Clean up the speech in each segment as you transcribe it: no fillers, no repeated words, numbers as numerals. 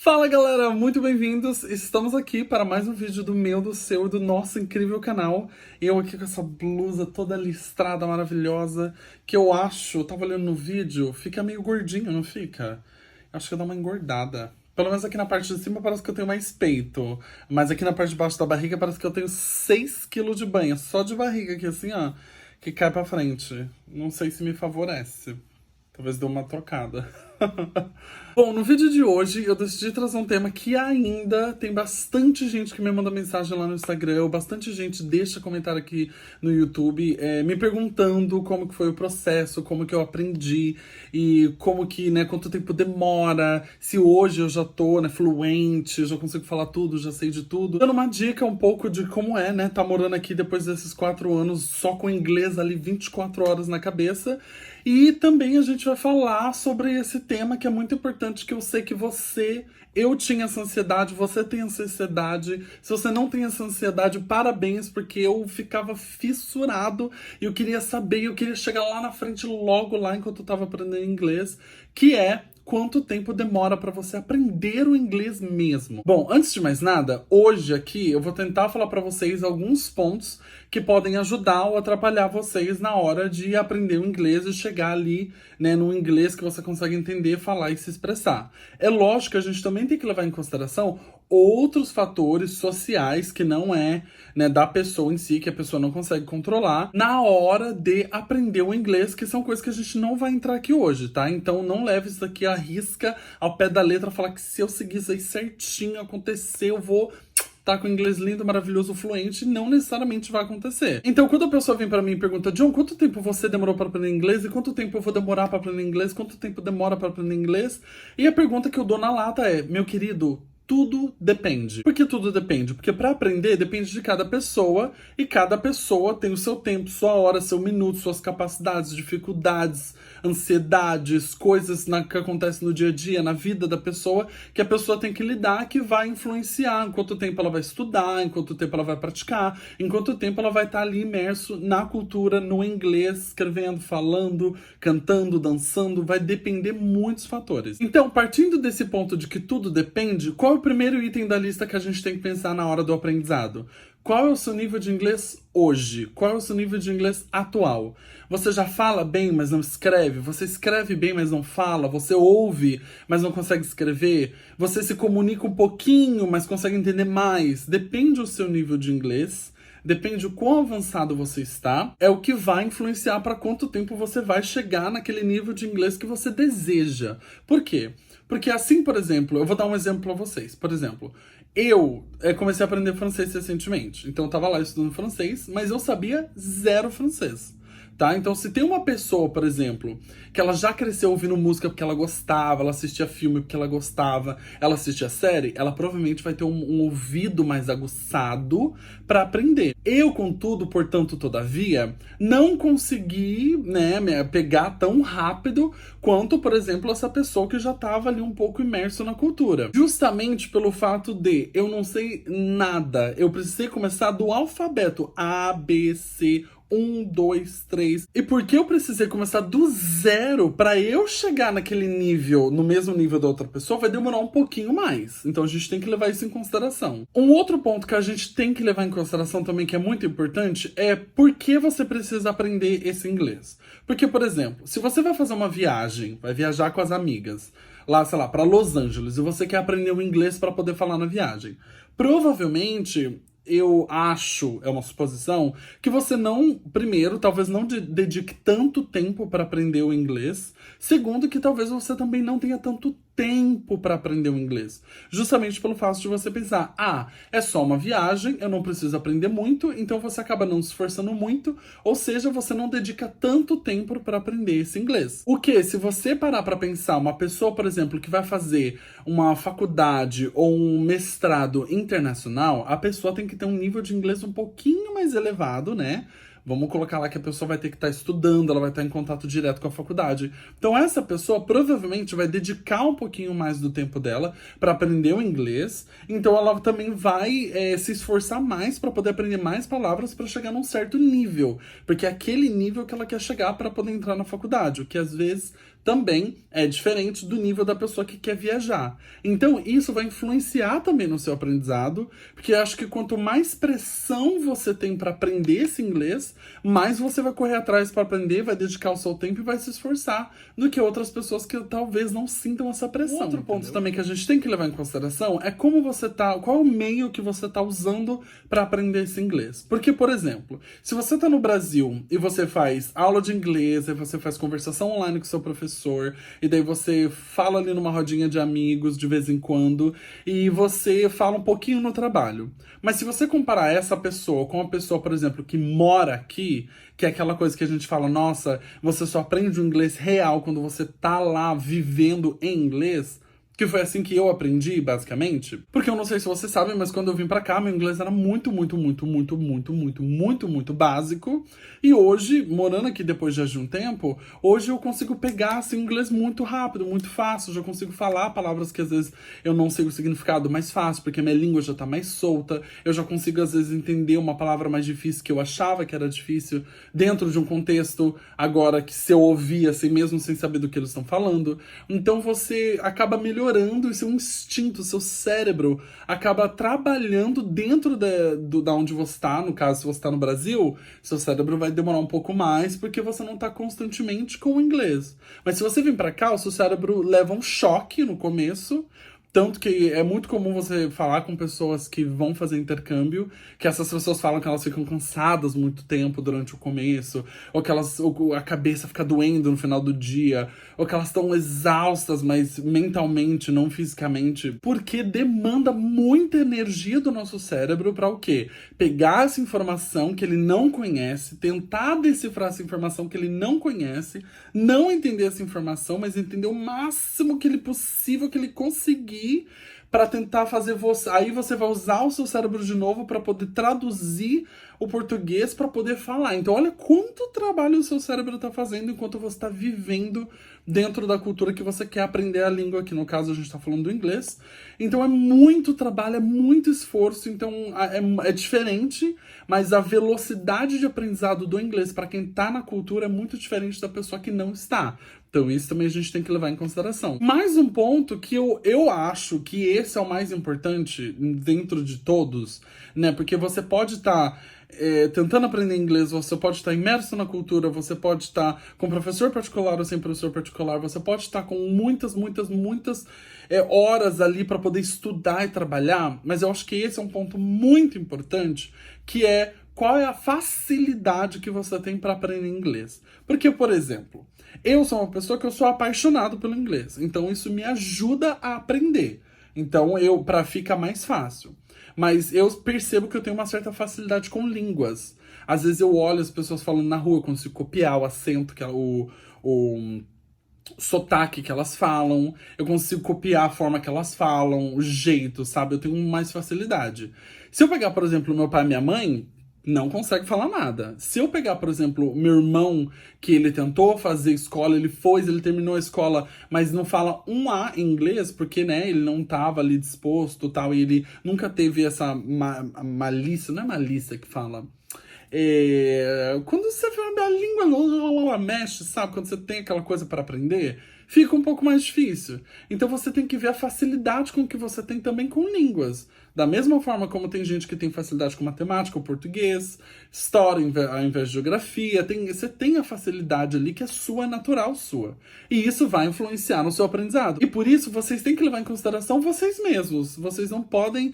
Fala galera, muito bem-vindos! Estamos aqui para mais um vídeo do meu, do seu e do nosso incrível canal. Eu aqui com essa blusa toda listrada, maravilhosa, que eu acho, tava olhando no vídeo, fica meio gordinho, não fica? Acho que dá uma engordada. Pelo menos aqui na parte de cima parece que eu tenho mais peito, mas aqui na parte de baixo da barriga parece que eu tenho 6 quilos de banha, só de barriga aqui assim, ó, que cai pra frente. Não sei se me favorece. Talvez dê uma trocada. Bom, no vídeo de hoje eu decidi trazer um tema que ainda tem bastante gente que me manda mensagem lá no Instagram, ou bastante gente deixa comentário aqui no YouTube, me perguntando como que foi o processo, como que eu aprendi e como que, né, quanto tempo demora, se hoje eu já tô, né, fluente, já consigo falar tudo, já sei de tudo. Dando uma dica um pouco de como é, né, tá morando aqui depois desses 4 anos só com inglês ali 24 horas na cabeça. E também a gente vai falar sobre esse tema que é muito importante, que eu sei que eu tinha essa ansiedade, você tem essa ansiedade. Se você não tem essa ansiedade, parabéns, porque eu ficava fissurado e eu queria saber, eu queria chegar lá na frente logo lá enquanto eu tava aprendendo inglês, que é quanto tempo demora para você aprender o inglês mesmo. Bom, antes de mais nada, hoje aqui eu vou tentar falar para vocês alguns pontos que podem ajudar ou atrapalhar vocês na hora de aprender o inglês e chegar ali, né, no inglês que você consegue entender, falar e se expressar. É lógico que a gente também tem que levar em consideração outros fatores sociais que não é, né, da pessoa em si, que a pessoa não consegue controlar na hora de aprender o inglês, que são coisas que a gente não vai entrar aqui hoje, tá? Então não leve isso aqui à risca, ao pé da letra, falar que se eu seguir isso aí certinho acontecer, eu vou tá com inglês lindo, maravilhoso, fluente, não necessariamente vai acontecer. Então, quando a pessoa vem pra mim e pergunta, John, quanto tempo você demorou pra aprender inglês? E quanto tempo eu vou demorar pra aprender inglês? Quanto tempo demora pra aprender inglês? E a pergunta que eu dou na lata é, meu querido, tudo depende. Por que tudo depende? Porque para aprender depende de cada pessoa e cada pessoa tem o seu tempo, sua hora, seu minuto, suas capacidades, dificuldades, ansiedades, coisas que acontecem no dia a dia, na vida da pessoa, que a pessoa tem que lidar, que vai influenciar em quanto tempo ela vai estudar, em quanto tempo ela vai praticar, em quanto tempo ela vai estar ali imerso na cultura, no inglês, escrevendo, falando, cantando, dançando, vai depender muitos fatores. Então, partindo desse ponto de que tudo depende, qual é o primeiro item da lista que a gente tem que pensar na hora do aprendizado? Qual é o seu nível de inglês hoje? Qual é o seu nível de inglês atual? Você já fala bem, mas não escreve? Você escreve bem, mas não fala? Você ouve, mas não consegue escrever? Você se comunica um pouquinho, mas consegue entender mais? Depende do seu nível de inglês. Depende do quão avançado você está, é o que vai influenciar para quanto tempo você vai chegar naquele nível de inglês que você deseja. Por quê? Porque assim, por exemplo, eu vou dar um exemplo para vocês. Por exemplo, eu comecei a aprender francês recentemente. Então eu tava lá estudando francês, mas eu sabia zero francês. Tá? Então, se tem uma pessoa, por exemplo, que ela já cresceu ouvindo música porque ela gostava, ela assistia filme porque ela gostava, ela assistia série, ela provavelmente vai ter um ouvido mais aguçado para aprender. Eu, contudo, portanto, todavia, não consegui, né, me pegar tão rápido quanto, por exemplo, essa pessoa que já estava ali um pouco imerso na cultura. Justamente pelo fato de eu não sei nada, eu precisei começar do alfabeto A, B, C, 1, 2, 3. E por que eu precisei começar do zero para eu chegar naquele nível, no mesmo nível da outra pessoa, vai demorar um pouquinho mais. Então a gente tem que levar isso em consideração. Um outro ponto que a gente tem que levar em consideração também, que é muito importante, é por que você precisa aprender esse inglês. Porque, por exemplo, se você vai fazer uma viagem, vai viajar com as amigas, lá, sei lá, para Los Angeles, e você quer aprender o inglês para poder falar na viagem, provavelmente eu acho, é uma suposição, que você não, primeiro, talvez não dedique tanto tempo para aprender o inglês. Segundo, que talvez você também não tenha tanto tempo para aprender o inglês. Justamente pelo fato de você pensar, é só uma viagem, eu não preciso aprender muito, então você acaba não se esforçando muito, ou seja, você não dedica tanto tempo para aprender esse inglês. O que, se você parar para pensar, uma pessoa, por exemplo, que vai fazer uma faculdade ou um mestrado internacional, a pessoa tem que ter um nível de inglês um pouquinho mais elevado, né? Vamos colocar lá que a pessoa vai ter que estar estudando, ela vai estar em contato direto com a faculdade. Então essa pessoa provavelmente vai dedicar um pouquinho mais do tempo dela para aprender o inglês. Então ela também vai se esforçar mais para poder aprender mais palavras para chegar num certo nível. Porque é aquele nível que ela quer chegar para poder entrar na faculdade. O que às vezes também é diferente do nível da pessoa que quer viajar. Então, isso vai influenciar também no seu aprendizado, porque eu acho que quanto mais pressão você tem para aprender esse inglês, mais você vai correr atrás para aprender, vai dedicar o seu tempo e vai se esforçar do que outras pessoas que talvez não sintam essa pressão. Outro ponto também que a gente tem que levar em consideração é como você tá, qual é o meio que você tá usando para aprender esse inglês. Porque, por exemplo, se você tá no Brasil e você faz aula de inglês, e você faz conversação online com seu professor, e daí você fala ali numa rodinha de amigos de vez em quando, e você fala um pouquinho no trabalho. Mas se você comparar essa pessoa com uma pessoa, por exemplo, que mora aqui, que é aquela coisa que a gente fala, nossa, você só aprende o inglês real quando você tá lá vivendo em inglês, que foi assim que eu aprendi, basicamente. Porque eu não sei se vocês sabem, mas quando eu vim pra cá, meu inglês era muito básico. E hoje, morando aqui depois de um tempo, hoje eu consigo pegar assim, o inglês muito rápido, muito fácil. Já consigo falar palavras que às vezes eu não sei o significado mais fácil, porque minha língua já tá mais solta. Eu já consigo às vezes entender uma palavra mais difícil que eu achava que era difícil dentro de um contexto, agora que se eu ouvir assim mesmo sem saber do que eles estão falando. Então você acaba melhorando o seu instinto, o seu cérebro acaba trabalhando dentro da onde você está. No caso, se você está no Brasil, seu cérebro vai demorar um pouco mais porque você não está constantemente com o inglês. Mas se você vir para cá, o seu cérebro leva um choque no começo. Tanto que é muito comum você falar com pessoas que vão fazer intercâmbio, que essas pessoas falam que elas ficam cansadas muito tempo durante o começo, ou que a cabeça fica doendo no final do dia, ou que elas estão exaustas, mas mentalmente, não fisicamente, porque demanda muita energia do nosso cérebro para o quê? Pegar essa informação que ele não conhece, tentar decifrar essa informação que ele não conhece, não entender essa informação, mas entender o máximo que ele possível que ele conseguir para tentar fazer você. Aí você vai usar o seu cérebro de novo para poder traduzir o português para poder falar. Então, olha quanto trabalho o seu cérebro está fazendo enquanto você está vivendo dentro da cultura que você quer aprender a língua. Aqui no caso, a gente está falando do inglês. Então, é muito trabalho, é muito esforço. Então, é diferente, mas a velocidade de aprendizado do inglês para quem está na cultura é muito diferente da pessoa que não está. Então isso também a gente tem que levar em consideração. Mais um ponto que eu acho que esse é o mais importante dentro de todos, né? Porque você pode estar tentando aprender inglês, você pode estar imerso na cultura, você pode estar com professor particular ou sem professor particular, você pode estar com muitas horas ali para poder estudar e trabalhar, mas eu acho que esse é um ponto muito importante, que é qual é a facilidade que você tem para aprender inglês. Porque, por exemplo, eu sou uma pessoa que eu sou apaixonado pelo inglês, então isso me ajuda a aprender. Então, para ficar mais fácil. Mas eu percebo que eu tenho uma certa facilidade com línguas. Às vezes eu olho as pessoas falando na rua, eu consigo copiar o acento, o sotaque que elas falam, eu consigo copiar a forma que elas falam, o jeito, sabe? Eu tenho mais facilidade. Se eu pegar, por exemplo, meu pai e minha mãe, não consegue falar nada. Se eu pegar, por exemplo, meu irmão, que ele tentou fazer escola, ele terminou a escola, mas não fala um A em inglês, porque, né, ele não tava ali disposto, tal, e ele nunca teve essa malícia, não é malícia que fala... quando você fala a língua mexe, sabe? Quando você tem aquela coisa para aprender, fica um pouco mais difícil. Então você tem que ver a facilidade com que você tem também com línguas. Da mesma forma como tem gente que tem facilidade com matemática ou português, história ao invés de geografia, você tem a facilidade ali que é sua, é natural sua. E isso vai influenciar no seu aprendizado. E por isso vocês têm que levar em consideração vocês mesmos. Vocês não podem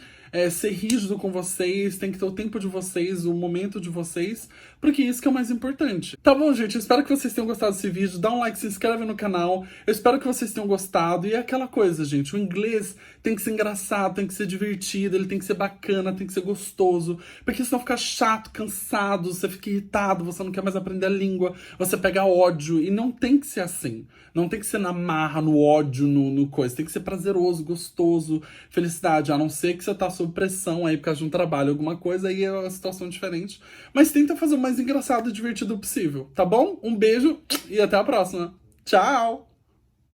ser rígido com vocês, tem que ter o tempo de vocês, o momento de vocês, porque isso que é o mais importante. Tá bom, gente? Eu espero que vocês tenham gostado desse vídeo. Dá um like, se inscreve no canal. Eu espero que vocês tenham gostado. E é aquela coisa, gente. O inglês tem que ser engraçado, tem que ser divertido, ele tem que ser bacana, tem que ser gostoso. Porque senão fica chato, cansado, você fica irritado, você não quer mais aprender a língua, você pega ódio. E não tem que ser assim. Não tem que ser na marra, no ódio, no coisa. Tem que ser prazeroso, gostoso, felicidade. A não ser que você tá sob pressão aí por causa de um trabalho, alguma coisa, aí é uma situação diferente. Mas tenta fazer o mais engraçado e divertido possível, tá bom? Um beijo e até a próxima. Tchau!